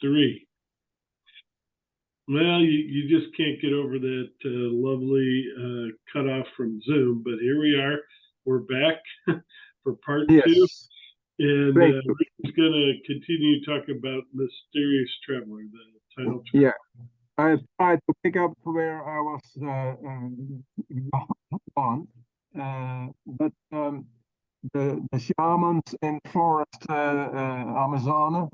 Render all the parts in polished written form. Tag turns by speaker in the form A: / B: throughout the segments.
A: three. Well, you just can't get over that lovely cutoff from Zoom, but here we are. We're back for part two,
B: Yes,
A: and
B: great.
A: Rick's going to continue talking about Mysterious Traveler, the title track.
B: Yeah, I tried to pick up where I was gone, but the shamans in forest Amazon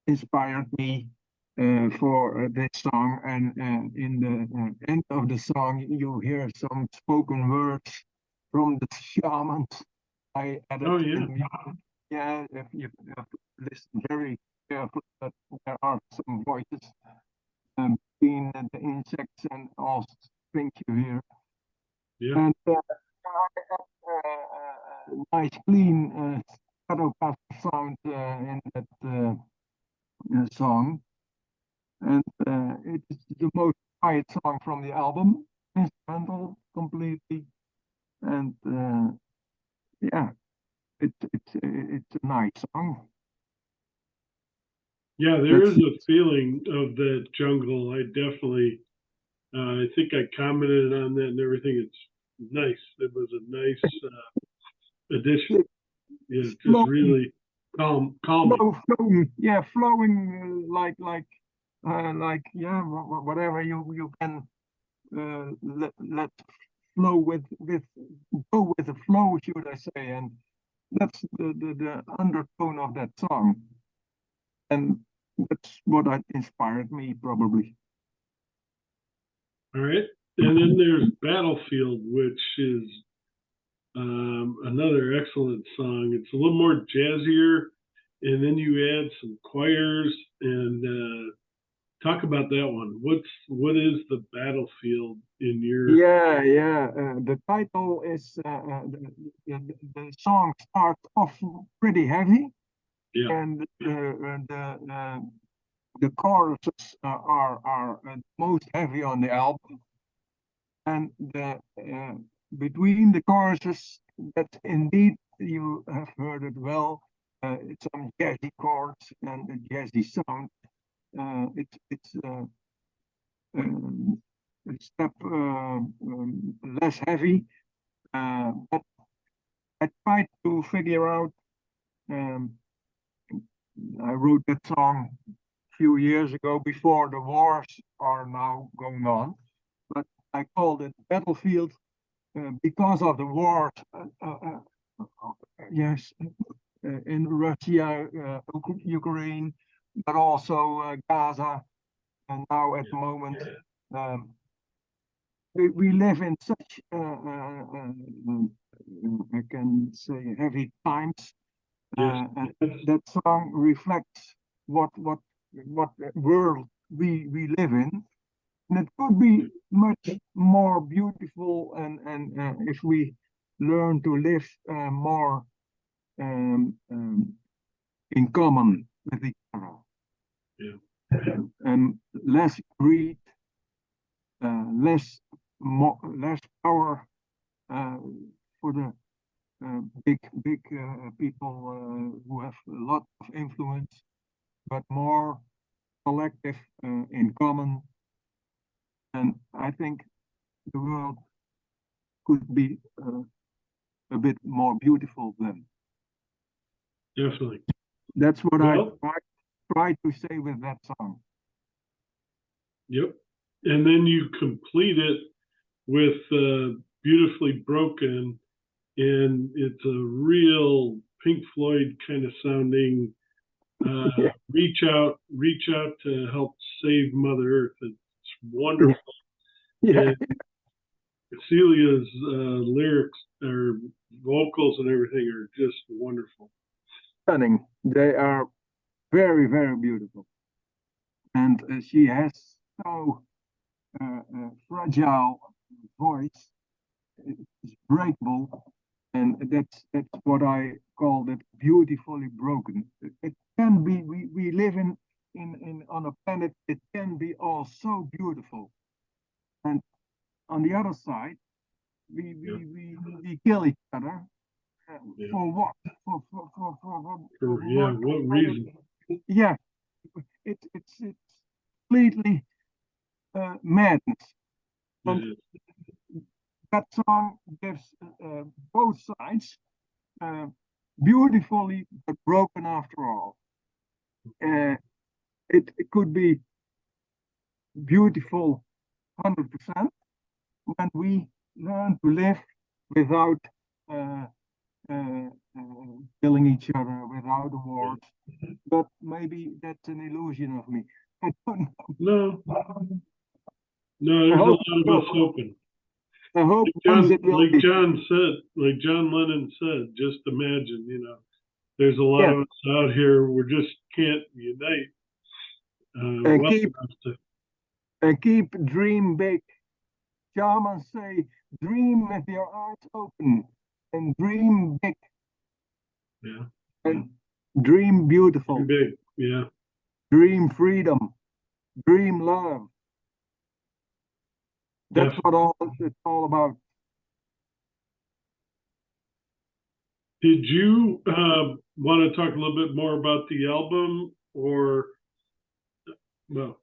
B: inspired me for this song, and in the end of the song, you hear some spoken words from the shamans. I added
A: Oh,
B: the
A: yeah.
B: music. Yeah, if you have to listen very carefully, but there are some voices between the insects and all things you hear.
A: Yeah.
B: And nice, clean Stratocaster sound in that song. And it is the most quiet song from the album, instrumental completely. And yeah, it's a nice song.
A: Yeah, there
B: That's
A: is a feeling of that jungle. I definitely, I think I commented on that and everything. It's nice. It was a nice addition. Yeah, just
B: flowing,
A: really calming.
B: flowing, yeah, flowing like yeah, whatever you can let flow with go with the flow, should I say? And that's the undertone of that song, and that's what inspired me probably.
A: All right. And then there's Battlefield, which is another excellent song. It's a little more jazzier, and then you add some choirs and talk about that one. What is the Battlefield in your?
B: Yeah. The title is the song starts off pretty heavy,
A: Yeah,
B: and the choruses are most heavy on the album, and the between the choruses, that indeed you have heard it well. Some jazzy chords and a jazzy sound. It's a step less heavy, but I tried to figure out. Um, I wrote that song a few years ago before the wars are now going on, but I called it Battlefield because of the wars. Yes, in Russia, Ukraine, but also Gaza, and now at the moment. Um, we live in such, I can say, heavy times.
A: yes,
B: And that song reflects what world we live in. And it could be much more beautiful, and if we learn to live more in common with each other,
A: yeah,
B: less greed, less power for the big people who have a lot of influence, but more collective in common. And I think the world could be a bit more beautiful then.
A: definitely.
B: That's what
A: Well,
B: I try to say with that song.
A: yep. And then you complete it with Beautifully Broken, and it's a real Pink Floyd kind of sounding
B: Yeah.
A: reach out to help save Mother Earth. It's
B: Yeah.
A: wonderful.
B: Yeah.
A: And Celia's lyrics or vocals and everything are just wonderful.
B: Stunning. They are very, very beautiful. And she has so fragile voice. It's breakable, and that's what I call it, beautifully broken. It can be. We live in on a planet. It can be all so beautiful, and on the other side, we we
A: Yeah,
B: we, we kill each other
A: yeah.
B: for what? For
A: Yeah,
B: what?
A: what reason?
B: Yeah, it's completely madness.
A: It
B: And
A: is.
B: that song gives both sides uh, beautifully, but broken after all. Uh, it could be beautiful 100% when we learn to live without uh, uh, killing each other, without wars. But maybe that's an illusion of me. I don't
A: No,
B: know.
A: no,
B: I
A: there's a
B: hope,
A: lot of us hoping.
B: I hope once it will be.
A: Like John Lennon said, just imagine, there's a lot
B: Yeah,
A: of us out here. We just can't unite
B: and
A: well
B: keep
A: enough to,
B: dream big. Shamans say, dream with your eyes open and dream big
A: yeah,
B: and dream
A: dream
B: beautiful,
A: big. Yeah,
B: dream freedom, dream love. That's
A: definitely.
B: what it's all about.
A: Did you want to talk a little bit more about the album or, well,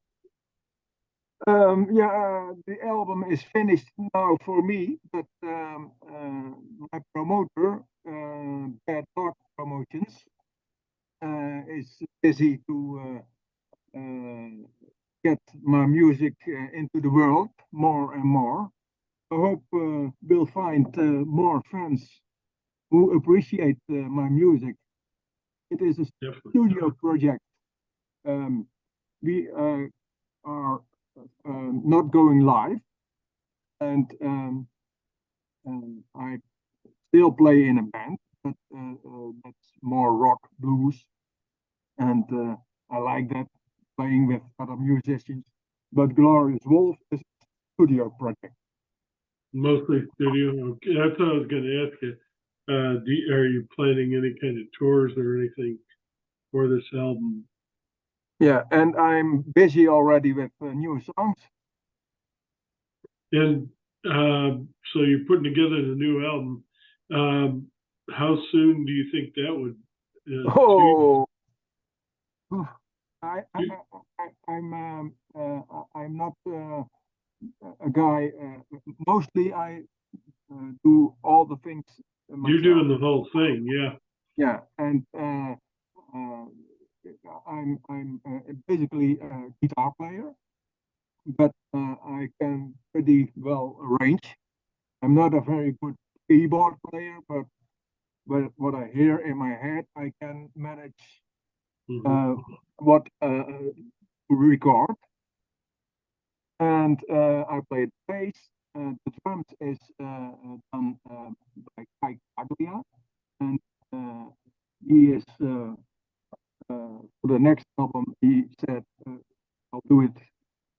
B: Yeah, the album is finished now for me, but my promoter, Bad Luck Promotions, is busy to get my music into the world more and more. I hope we'll find more fans who appreciate my music. It is a
A: definitely.
B: studio project. We are not going live, and I still play in a band, but that's more rock blues, and I like that playing with other musicians. But Glorious Wolf is a studio project.
A: Mostly studio. Okay, that's what I was going to ask you. Are you planning any kind of tours or anything for this album?
B: Yeah, and I'm busy already with new songs.
A: And so you're putting together the new album. Um, how soon do you think that would?
B: Oh, I, I,
A: You,
B: I'm not a guy. Mostly, I do all the things
A: you're
B: myself.
A: doing the whole thing, yeah.
B: Yeah, and I'm basically a guitar player, but I can pretty well arrange. I'm not a very good keyboard player, but what I hear in my head, I can manage
A: Hmm.
B: uh, what to record. And I play the bass. The drums is done by Kai Aglia, and uh, he is for the next album. He said I'll do it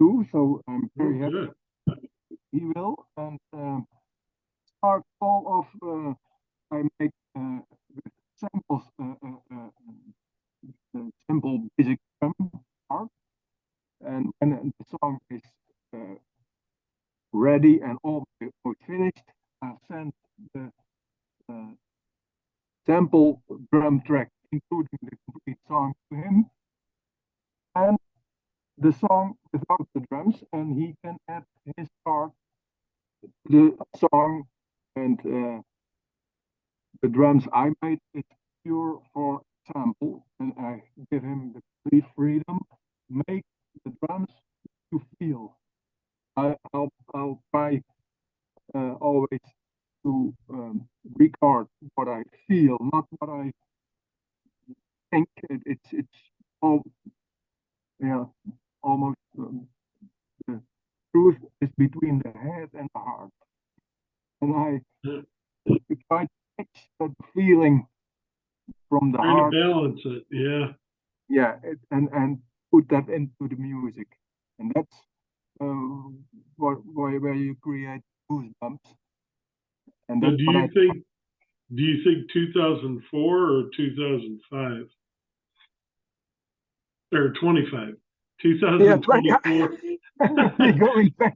B: too, so I'm
A: Oh,
B: very happy
A: good.
B: he will. And start all of I make samples, simple basic drum part, and when the song is uh, ready and almost finished, I send the uh, sample drum track, including the complete song, to him, and the song without the drums, and he can add his part to the song, and the drums I made is pure for sample, and I give him the complete freedom to make the drums to feel. I'll try always to record what I feel, not what I think. It's all yeah, almost the truth is between the head and the heart, and I
A: Yeah.
B: try to catch that feeling from the
A: Trying to
B: heart.
A: balance it, yeah.
B: Yeah, and put that into the music, and that's uh, where you create goosebumps, and
A: So
B: that's what I.
A: do you think 2004 or 2005 or 25?
B: Yeah,
A: 2024.
B: we're going back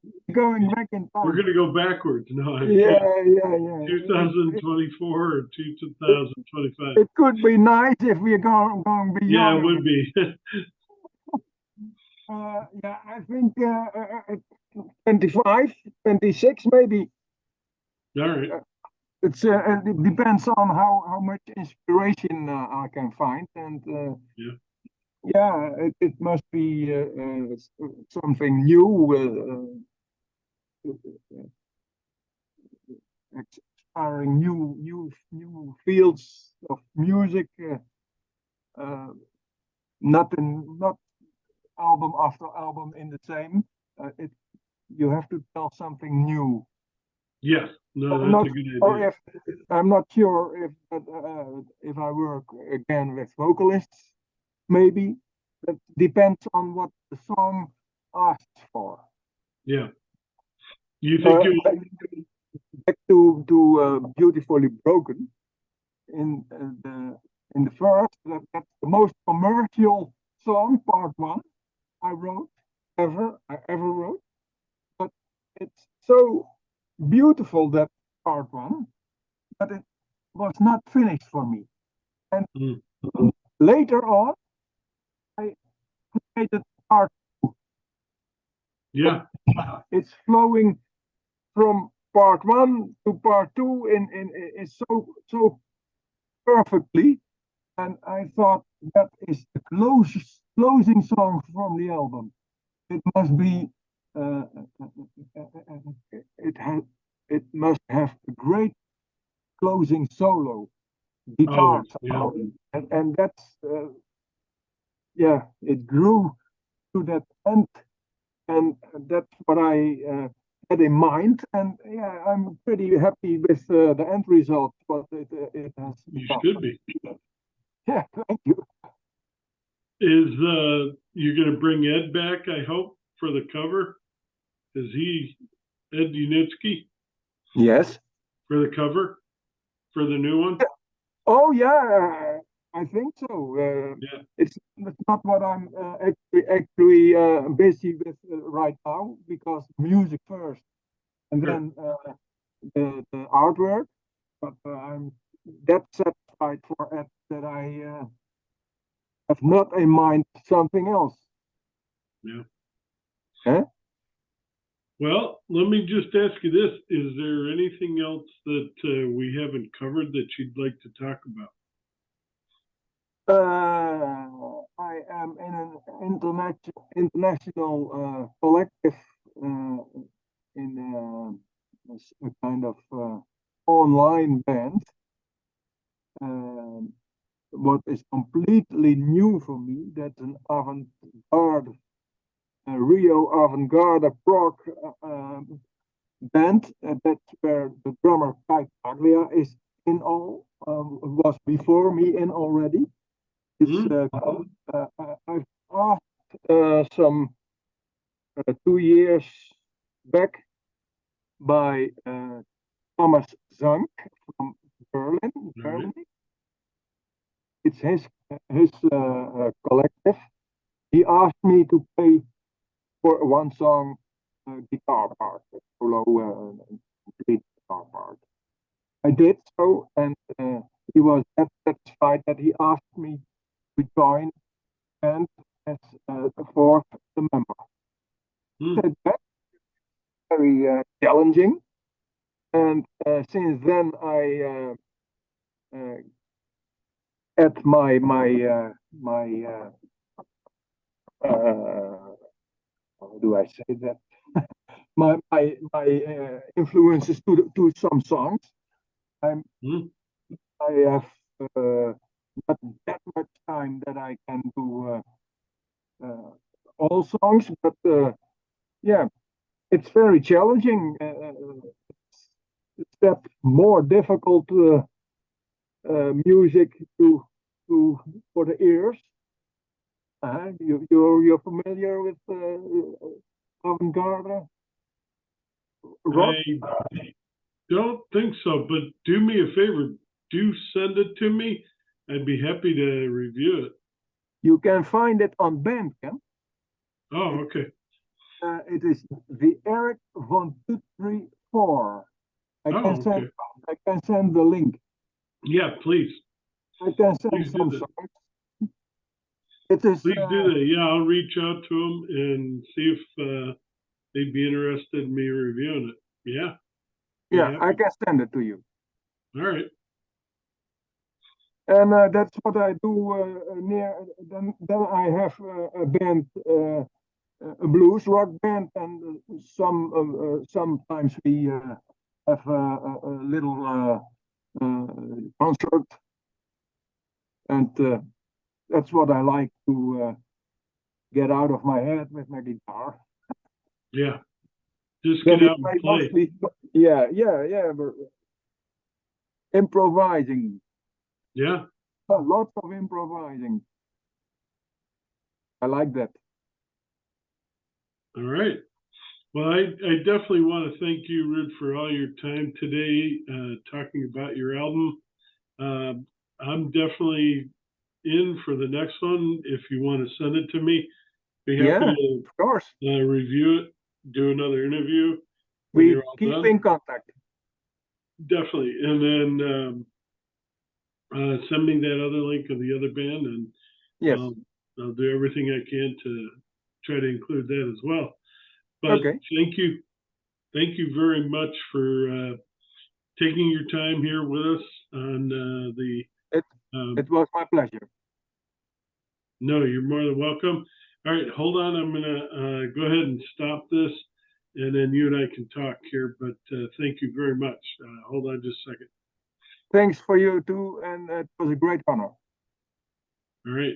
B: in
A: We're
B: time.
A: going to go backwards. No, I'm
B: Yeah,
A: kidding.
B: yeah.
A: 2024 or
B: It,
A: 2025?
B: it could be nice if we're going
A: Yeah, it
B: beyond.
A: would be.
B: Yeah, I think 25, 26 maybe.
A: All right.
B: It depends on how much inspiration I can find, and
A: Yeah.
B: yeah, it must be something new, exploring new fields of music. Uh, not album after album in the same. It You have to tell something new.
A: Yes. No,
B: I'm
A: that's
B: not
A: a good
B: or
A: idea.
B: if I'm not sure if I work again with vocalists. Maybe that depends on what the song asks for.
A: Yeah. You think
B: Uh,
A: it?
B: Back to Beautifully Broken in the first. That's the most commercial song, part one. I ever wrote, but it's so beautiful, that part one, but it was not finished for me. And
A: Mm,
B: later on, I made it part.
A: yeah.
B: It's flowing from part one to part two is so perfectly, and I thought that is the closing song from the album. It must be. Uh, it has. It must have a great closing solo guitar
A: Always. Yeah.
B: solo, and that's yeah. It grew to that end, and that's what I had in mind. And yeah, I'm pretty happy with the end result, what it has
A: You
B: become.
A: should be.
B: Yeah, thank you.
A: Is you gonna bring Ed back? I hope for the cover. Is he Ed Unitsky
B: Yes.
A: for the cover for the new one?
B: Oh yeah, I think so.
A: Yeah.
B: It's not what I'm actually busy with right now, because music first and
A: Sure.
B: then the artwork. But I'm that satisfied for it that I have not in mind something else.
A: Yeah.
B: Huh?
A: Well, let me just ask you this: is there anything else that we haven't covered that you'd like to talk about?
B: I am in an international collective uh, in a kind of online band. Um, what is completely new for me, that's an avant-garde, Rio avant-garde prog band. That's where the drummer Kai Paglia is in all, was before me in already. It's
A: Hmm?
B: I've asked some 2 years back by Thomas Zank from Berlin,
A: All right.
B: Germany. It's his collective. He asked me to play for one song guitar part, solo complete guitar part. I did so, and he was that satisfied that he asked me to join and as the fourth member.
A: Hmm.
B: That's very challenging, and since then I at my how do I say that, my influences to some songs. I'm
A: Hmm.
B: I have uh, not that much time that I can do all songs, but yeah, it's very challenging. It's that more difficult music to for the ears. You're familiar with avant-garde rock?
A: I don't think so, but do me a favor. Do send it to me. I'd be happy to review it.
B: You can find it on Bandcamp.
A: Oh,
B: It,
A: okay.
B: it is the Eric von Tutri 4. I can
A: Oh,
B: send
A: okay.
B: I can send the link.
A: Yeah, please.
B: I can send
A: Please do
B: some
A: that.
B: songs. It is,
A: Please do that. Yeah, I'll reach out to them and see if they'd be interested in me reviewing it. Yeah. Be
B: yeah, I
A: happy.
B: can send it to you.
A: All right.
B: And that's what I do near. Then I have a band, a blues rock band, and sometimes we have a little concert, and that's what I like to get out of my head with my guitar.
A: Yeah. Just
B: Then
A: get
B: we
A: out and
B: play
A: play.
B: mostly, yeah, but improvising,
A: Yeah.
B: lots of improvising. I like that.
A: All right. Well, I definitely want to thank you, Ruud, for all your time today talking about your album. I'm definitely in for the next one. If you want to send it to me, be happy
B: Yeah,
A: to
B: of course.
A: review it, do another interview when
B: We
A: you're all
B: keep
A: done.
B: in contact.
A: Definitely. And then send me that other link of the other band, and
B: Yes.
A: I'll do everything I can to try to include that as well. But
B: Okay.
A: thank you. Thank you very much for taking your time here with us on the.
B: It was my pleasure.
A: No, you're more than welcome. All right, hold on. I'm going to go ahead and stop this, and then you and I can talk here. But thank you very much. Hold on just a second.
B: Thanks for you too, and it was a great honor.
A: All right.